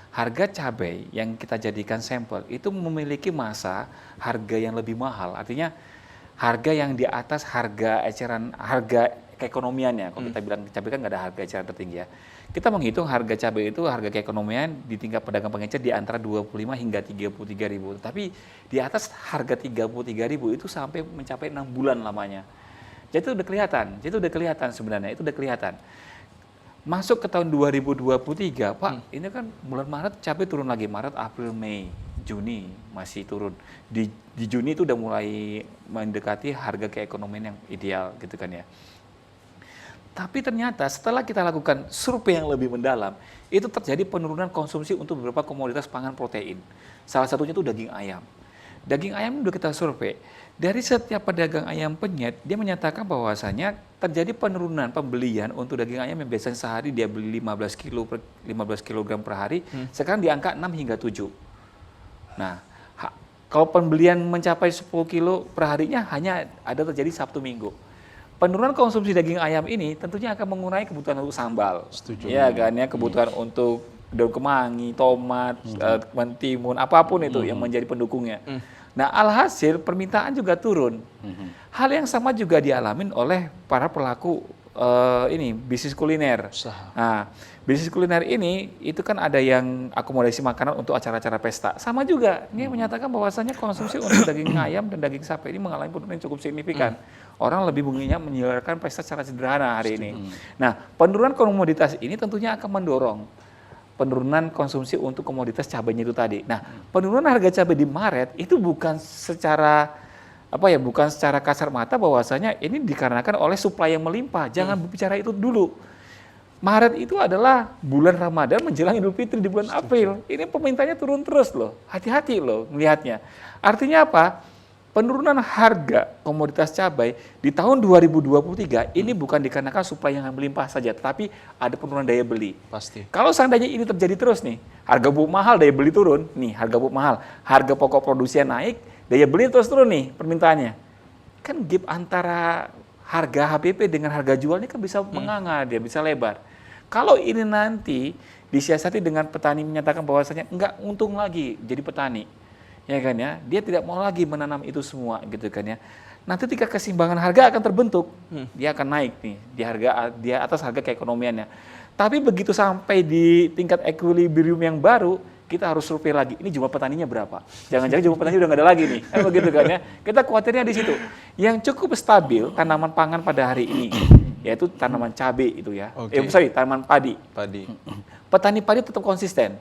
harga cabai yang kita jadikan sampel itu memiliki masa harga yang lebih mahal. Artinya harga yang di atas harga eceran, harga keekonomiannya. Kalau kita bilang cabai kan nggak ada harga eceran tertinggi ya. Kita menghitung harga cabai itu, harga keekonomian di tingkat pedagang pengecer di antara 25 hingga 33 ribu. Tapi di atas harga 33 ribu itu sampai mencapai 6 bulan lamanya. Jadi itu udah kelihatan sebenarnya, itu udah kelihatan. Masuk ke tahun 2023, Pak, ini kan bulan Maret cabai turun lagi, Maret, April, Mei, Juni masih turun. Di Juni itu udah mulai mendekati harga keekonomian yang ideal gitu kan ya. Tapi ternyata setelah kita lakukan survei yang lebih mendalam, itu terjadi penurunan konsumsi untuk beberapa komoditas pangan protein. Salah satunya itu daging ayam. Daging ayam udah kita survei. Dari setiap pedagang ayam penyet, dia menyatakan bahwasanya terjadi penurunan pembelian untuk daging ayam yang biasanya sehari dia beli 15 kg per hari, sekarang di angka 6 hingga 7. Nah, kalau pembelian mencapai 10 kilo per harinya hanya ada terjadi Sabtu Minggu. Penurunan konsumsi daging ayam ini tentunya akan mengurangi kebutuhan untuk sambal. Setuju. Ya kan ya, kebutuhan untuk daun kemangi, tomat, mentimun, apapun itu yang menjadi pendukungnya. Nah, alhasil permintaan juga turun. Hal yang sama juga dialamin oleh para pelaku bisnis kuliner. Nah, bisnis kuliner ini itu kan ada yang akomodasi makanan untuk acara-acara pesta. Sama juga, ini menyatakan bahwasanya konsumsi untuk daging ayam dan daging sapi ini mengalami penurunan yang cukup signifikan. Orang lebih menginginkan menyelenggarakan pesta secara sederhana hari ini. Nah, penurunan komoditas ini tentunya akan mendorong penurunan konsumsi untuk komoditas cabainya itu tadi. Nah, penurunan harga cabai di Maret itu bukan secara kasar mata bahwasanya ini dikarenakan oleh supply yang melimpah. Jangan berbicara itu dulu. Maret itu adalah bulan Ramadan menjelang Idul Fitri di bulan April. Ini permintaannya turun terus loh. Hati-hati loh melihatnya. Artinya apa? Penurunan harga komoditas cabai di tahun 2023 ini bukan dikarenakan suplai yang melimpah saja, tetapi ada penurunan daya beli. Pasti. Kalau seandainya ini terjadi terus nih, harga pupuk mahal, daya beli turun. Nih, harga pupuk mahal, harga pokok produksinya naik, daya beli terus turun nih permintaannya. Kan gap antara harga HPP dengan harga jualnya kan bisa menganga, dia bisa lebar. Kalau ini nanti disiasati dengan petani menyatakan bahwasanya enggak untung lagi jadi petani. Ya kan ya, dia tidak mau lagi menanam itu semua gitu kan ya. Nanti ketika keseimbangan harga akan terbentuk, dia akan naik nih di atas harga keekonomiannya. Tapi begitu sampai di tingkat equilibrium yang baru, kita harus survei lagi. Ini jumlah petaninya berapa? Jangan-jangan jumlah petani udah nggak ada lagi nih, kan begitu kan ya. Kita khawatirnya di situ. Yang cukup stabil tanaman pangan pada hari ini, yaitu tanaman cabai itu ya. Tanaman padi. Petani padi tetap konsisten.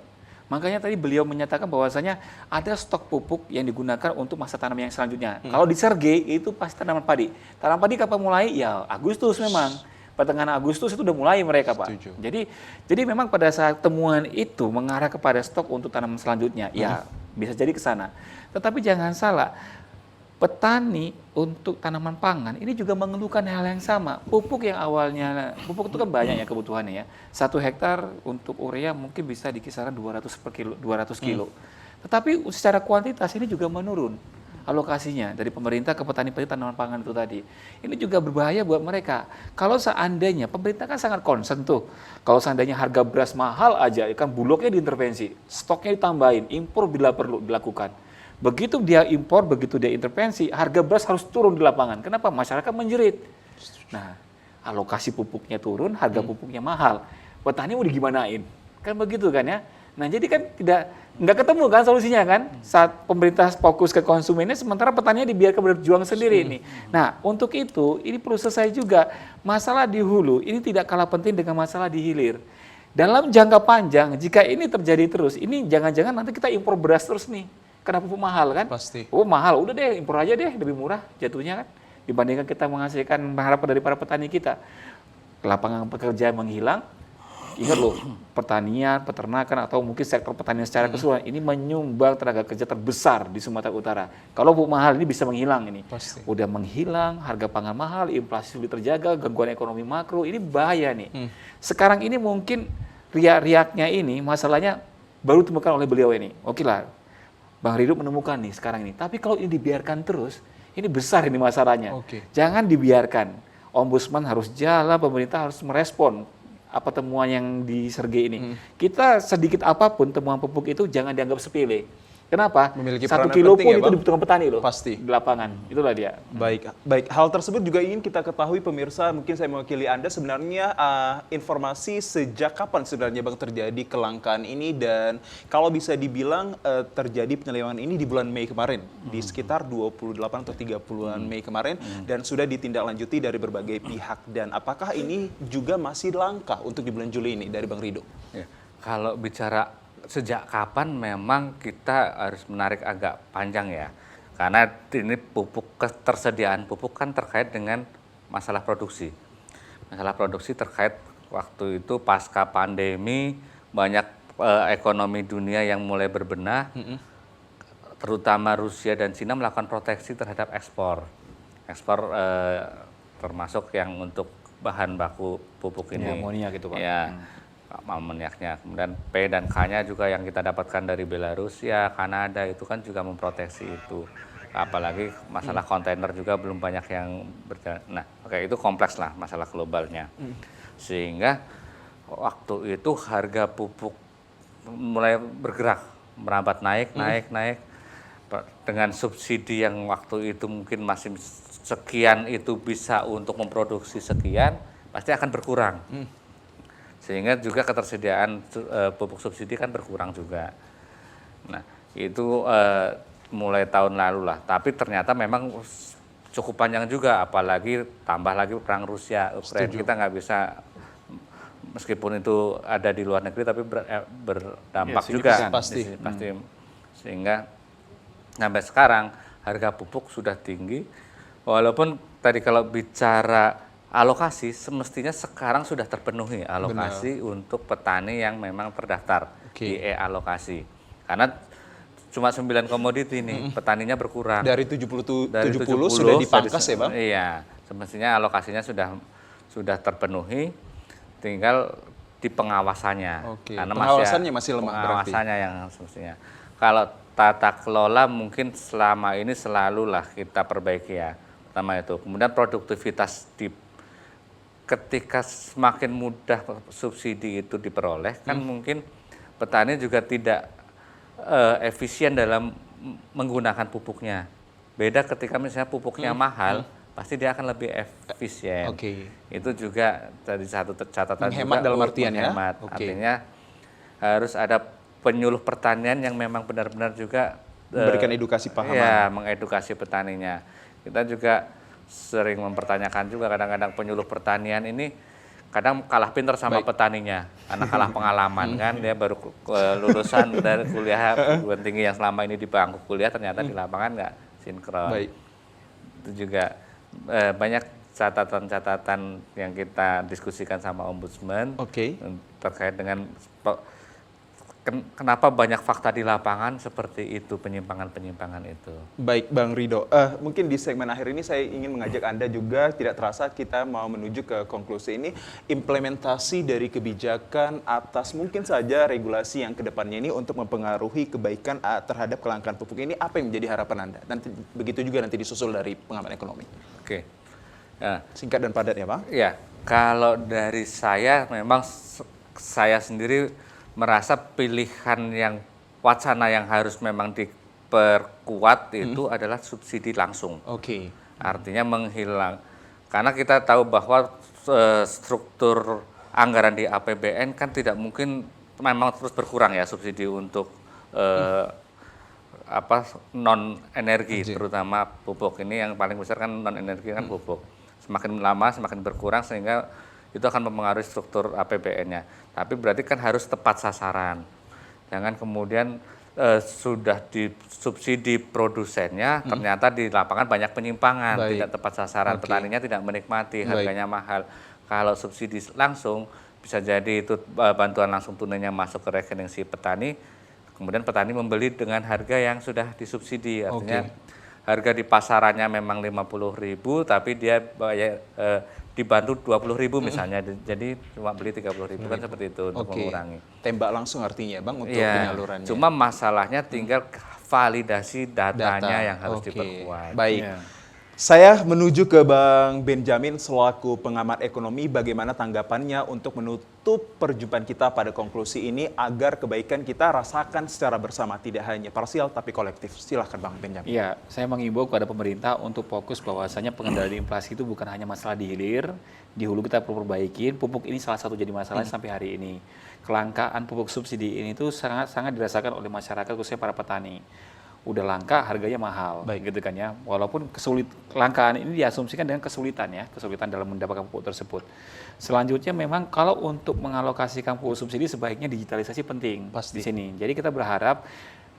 Makanya tadi beliau menyatakan bahwasanya ada stok pupuk yang digunakan untuk masa tanam yang selanjutnya. Kalau di Sergei itu pasti tanaman padi. Tanaman padi kapan mulai? Ya Agustus memang. Pertengahan Agustus itu udah mulai mereka, Pak. Jadi memang pada saat temuan itu mengarah kepada stok untuk tanaman selanjutnya. Ya bisa jadi ke sana. Tetapi jangan salah. Petani untuk tanaman pangan ini juga mengeluhkan hal yang sama. Pupuk yang awalnya, pupuk itu kan banyak ya kebutuhannya ya. 1 hektar untuk urea mungkin bisa di kisaran 200 kilo. Tetapi secara kuantitas ini juga menurun alokasinya dari pemerintah ke petani-petani tanaman pangan itu tadi. Ini juga berbahaya buat mereka. Kalau seandainya pemerintah kan sangat concern tuh. Kalau seandainya harga beras mahal aja, kan bulognya diintervensi, stoknya ditambahin, impor bila perlu dilakukan. Begitu dia impor, begitu dia intervensi, harga beras harus turun di lapangan. Kenapa? Masyarakat menjerit. Nah, alokasi pupuknya turun, harga pupuknya mahal. Petani mau digimanain? Kan begitu kan ya? Nah, jadi kan nggak ketemu kan solusinya kan? Saat pemerintah fokus ke konsumennya, sementara petaninya dibiarkan berjuang sendiri ini. Nah, untuk itu, ini perlu selesai juga. Masalah di hulu, ini tidak kalah penting dengan masalah di hilir. Dalam jangka panjang, jika ini terjadi terus, ini jangan-jangan nanti kita impor beras terus nih. Karena pupuk mahal kan? Pasti. Oh mahal, udah deh impor aja deh, lebih murah jatuhnya kan. Dibandingkan kita menghasilkan harapan dari para petani kita. Lapangan pekerjaan menghilang. Ingat loh, pertanian, peternakan atau mungkin sektor pertanian secara keseluruhan ini menyumbang tenaga kerja terbesar di Sumatera Utara. Kalau pupuk mahal ini bisa menghilang ini. Pasti. Udah menghilang, harga pangan mahal, inflasi sulit terjaga, gangguan ekonomi makro, ini bahaya nih. Sekarang ini mungkin riak-riaknya ini masalahnya baru ditemukan oleh beliau ini. Oke lah. Bang Ridho menemukan nih sekarang ini. Tapi kalau ini dibiarkan terus, ini besar ini masalahnya. Jangan dibiarkan. Ombudsman harus jalan, pemerintah harus merespon apa temuan yang di Sergei ini. Kita sedikit apapun temuan pupuk itu jangan dianggap sepele. Kenapa? Memiliki 1 peranan kilo penting pun ya, itu Bang? dibutuhkan petani loh. Pasti. Di lapangan. Itulah dia. Baik. Hal tersebut juga ingin kita ketahui pemirsa, mungkin saya mewakili Anda sebenarnya informasi sejak kapan sebenarnya Bang terjadi kelangkaan ini, dan kalau bisa dibilang terjadi penyelewengan ini di bulan Mei kemarin, di sekitar 28 atau 30-an Mei kemarin, dan sudah ditindaklanjuti dari berbagai pihak. Dan apakah ini juga masih langka untuk di bulan Juli ini dari Bang Ridho? Ya, kalau bicara sejak kapan memang kita harus menarik agak panjang ya. Karena ini ketersediaan pupuk kan terkait dengan masalah produksi. Masalah produksi terkait waktu itu pasca pandemi, banyak ekonomi dunia yang mulai berbenah, terutama Rusia dan Cina melakukan proteksi terhadap ekspor. Ekspor termasuk yang untuk bahan baku pupuk ini. Amonia gitu Pak. Ya. Amoniaknya, kemudian P dan K-nya juga yang kita dapatkan dari Belarus, ya Kanada itu kan juga memproteksi itu. Apalagi masalah kontainer juga belum banyak yang berjalan. Nah, itu kompleks lah masalah globalnya. Sehingga waktu itu harga pupuk mulai bergerak, merambat naik. Dengan subsidi yang waktu itu mungkin masih sekian itu bisa untuk memproduksi sekian, pasti akan berkurang. Sehingga juga ketersediaan pupuk subsidi kan berkurang juga. Nah, itu mulai tahun lalu lah. Tapi ternyata memang cukup panjang juga, apalagi tambah lagi perang Rusia Ukraina. Kita nggak bisa, meskipun itu ada di luar negeri, tapi berdampak juga. Pasti. Sehingga sampai sekarang harga pupuk sudah tinggi. Walaupun tadi kalau bicara alokasi, semestinya sekarang sudah terpenuhi alokasi untuk petani yang memang terdaftar di e-alokasi. Karena cuma 9 komoditi nih, petaninya berkurang. Dari 70 sudah dipangkas ya Bang? Iya, semestinya alokasinya sudah terpenuhi, tinggal di pengawasannya. Karena pengawasannya masih lemah berarti. Pengawasannya yang semestinya. Kalau tata kelola mungkin selama ini selalulah kita perbaiki ya. Pertama itu. Kemudian produktivitas di ketika semakin mudah subsidi itu diperoleh, kan mungkin petani juga tidak efisien dalam menggunakan pupuknya. Beda ketika misalnya pupuknya mahal, pasti dia akan lebih efisien. Itu juga dari satu catatan menghemat juga, dalam artian menghemat. ya. Artinya harus ada penyuluh pertanian yang memang benar-benar juga memberikan edukasi pahaman. Ya, mengedukasi petaninya. Kita juga sering mempertanyakan juga kadang-kadang penyuluh pertanian ini kadang kalah pintar sama petaninya, karena kalah pengalaman kan, dia baru lulusan dari kuliah perguruan tinggi yang selama ini di bangku kuliah, ternyata di lapangan nggak sinkron. Itu juga banyak catatan-catatan yang kita diskusikan sama Ombudsman terkait dengan kenapa banyak fakta di lapangan seperti itu, penyimpangan-penyimpangan itu. Baik, Bang Ridho. Mungkin di segmen akhir ini saya ingin mengajak Anda juga, tidak terasa kita mau menuju ke konklusi ini, implementasi dari kebijakan atas mungkin saja regulasi yang kedepannya ini untuk mempengaruhi kebaikan terhadap kelangkaan pupuk ini, apa yang menjadi harapan Anda? Nanti begitu juga nanti disusul dari pengamat ekonomi. Nah, singkat dan padat ya, Bang? Ya, kalau dari saya memang saya sendiri merasa pilihan yang wacana yang harus memang diperkuat itu adalah subsidi langsung. Artinya menghilang. Karena kita tahu bahwa struktur anggaran di APBN kan tidak mungkin memang terus berkurang ya subsidi untuk non energi, terutama pupuk. Ini yang paling besar kan non energi kan pupuk. Semakin lama semakin berkurang sehingga itu akan mempengaruhi struktur APBN-nya. Tapi berarti kan harus tepat sasaran. Jangan kemudian sudah disubsidi produsennya, ternyata di lapangan banyak penyimpangan, tidak tepat sasaran, petaninya tidak menikmati, harganya mahal. Kalau subsidi langsung, bisa jadi itu bantuan langsung tunainya masuk ke rekening si petani, kemudian petani membeli dengan harga yang sudah disubsidi, artinya harga di pasarannya memang 50.000, tapi dia dibantu 20.000 misalnya, jadi cuma beli 30.000 kan seperti itu untuk mengurangi. Tembak langsung artinya, Bang, untuk penyalurannya. Cuma masalahnya tinggal validasi datanya yang harus diperkuat. Baik. Saya menuju ke Bang Benjamin selaku pengamat ekonomi, bagaimana tanggapannya untuk menutup perjumpaan kita pada konklusi ini agar kebaikan kita rasakan secara bersama, tidak hanya parsial tapi kolektif. Silahkan Bang Benjamin. Iya, saya mengimbau kepada pemerintah untuk fokus bahwasanya pengendalian inflasi itu bukan hanya masalah di hilir, di hulu kita perlu perbaikin. Pupuk ini salah satu jadi masalah sampai hari ini. Kelangkaan pupuk subsidi ini itu sangat dirasakan oleh masyarakat, khususnya para petani. Udah langka, harganya mahal, gitu kan ya. Walaupun kelangkaan ini diasumsikan dengan kesulitan dalam mendapatkan pupuk tersebut. Selanjutnya memang kalau untuk mengalokasikan pupuk subsidi sebaiknya digitalisasi penting di sini. Jadi kita berharap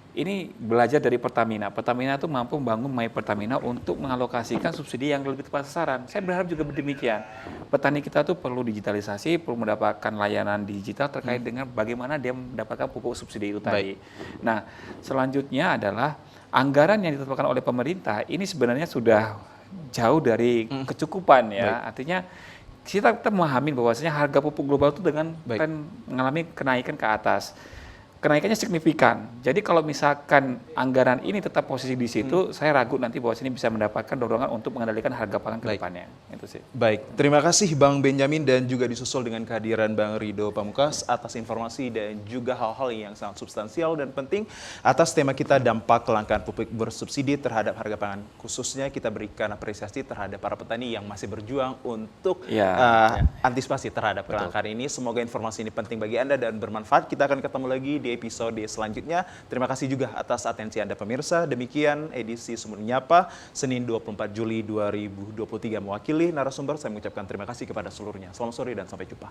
ini belajar dari Pertamina. Pertamina itu mampu membangun My Pertamina untuk mengalokasikan subsidi yang lebih tepat sasaran. Saya berharap juga demikian. Petani kita tuh perlu digitalisasi, perlu mendapatkan layanan digital terkait dengan bagaimana dia mendapatkan pupuk subsidi itu tadi. Nah, selanjutnya adalah anggaran yang ditetapkan oleh pemerintah ini sebenarnya sudah jauh dari kecukupan ya. Artinya kita memahami bahwasanya harga pupuk global itu dengan tren mengalami kenaikan ke atas. Kenaikannya signifikan. Jadi kalau misalkan anggaran ini tetap posisi di situ, saya ragu nanti bahwa ini bisa mendapatkan dorongan untuk mengendalikan harga pangan ke depannya. Itu sih. Baik, terima kasih Bang Benjamin dan juga disusul dengan kehadiran Bang Ridho Pamungkas atas informasi dan juga hal-hal yang sangat substansial dan penting atas tema kita dampak kelangkaan pupuk bersubsidi terhadap harga pangan. Khususnya kita berikan apresiasi terhadap para petani yang masih berjuang untuk antisipasi terhadap kelangkaan ini. Semoga informasi ini penting bagi Anda dan bermanfaat. Kita akan ketemu lagi di episode selanjutnya. Terima kasih juga atas atensi Anda pemirsa. Demikian edisi Sumut Menyapa Senin 24 Juli 2023 mewakili narasumber. Saya mengucapkan terima kasih kepada seluruhnya. Selamat sore dan sampai jumpa.